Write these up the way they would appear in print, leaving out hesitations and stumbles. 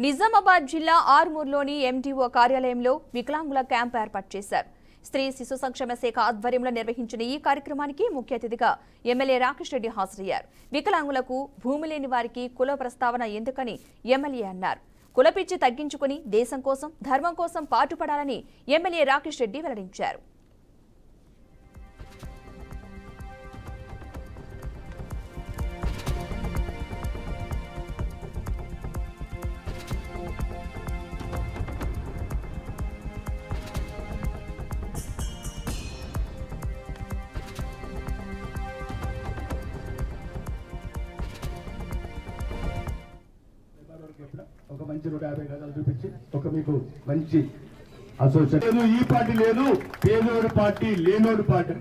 నిజామాబాద్ జిల్లా ఆర్మూర్లోని ఎంటీఓ కార్యాలయంలో వికలాంగుల క్యాంప్ ఏర్పాటు చేశారు. స్త్రీ శిశు సంక్షేమ శాఖ ఆధ్వర్యంలో నిర్వహించిన ఈ కార్యక్రమానికి ముఖ్య అతిథిగా ఎమ్మెల్యే రాకేష్ రెడ్డి హాజరయ్యారు. వికలాంగులకు భూమి లేని వారికి కుల ప్రస్తావన ఎందుకని ఎమ్మెల్యే అన్నారు. కులపిచ్చి తగ్గించుకుని దేశం కోసం, ధర్మం కోసం పాటుపడాలని ఎమ్మెల్యే రాకేష్ రెడ్డి వెల్లడించారు. ఒక మంచి 150 గజాలు చూపించి ఒక మీకు మంచి అసోసియేషన్ ఈ పార్టీ లేదు, పేదోడు పార్టీ, లేనోడు పార్టీ.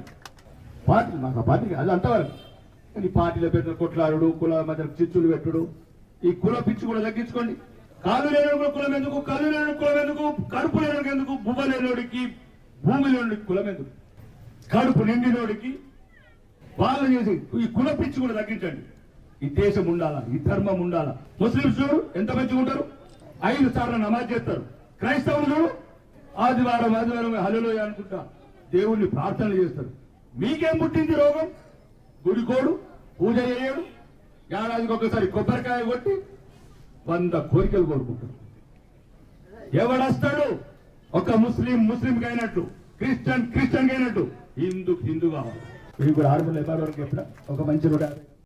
పార్టీ మాకు పార్టీ అది అంతవరకు. కానీ పార్టీలో పెట్టిన కొట్లాడు, కుల మధ్య చిచ్చులు పెట్టుడు, ఈ కుల పిచ్చి కూడా తగ్గించుకోండి. కాలు లేనోడు కులం ఎందుకు, కళ్ళు లేని కులం ఎందుకు, కడుపు లేనోడికి ఎందుకు, బువ్వ లేనోడికి, భూమి లేనోడికి కులం ఎందుకు, కడుపు నిండినోడికి వాళ్ళు చేసి ఈ కుల పిచ్చి కూడా తగ్గించండి. ఈ దేశం ఉండాలా, ఈ ధర్మం ఉండాలా. ముస్లింస్ చూడు ఎంత మంచిగా ఉంటారు, 5 సార్లు నమాజ్ చేస్తారు. క్రైస్తవులు చూడు ఆదివారం హల్లెలూయా అనుకుంటా దేవుణ్ణి ప్రార్థనలు చేస్తారు. మీకేం పుట్టింది రోగం? గుడికోడు, పూజ చేయడు, ఏడాదికి ఒకసారి కొబ్బరికాయ కొట్టి 100 కోరికలు కోరుకుంటారు. ఎవడొస్తాడు? ఒక ముస్లింకి అయినట్టు, క్రిస్టియన్ అయినట్టు, హిందూ కావాలి. మీకు కూడా ఆర్మూర్ ఎంఆర్ వరకు ఎప్పుడు ఒక మంచి 150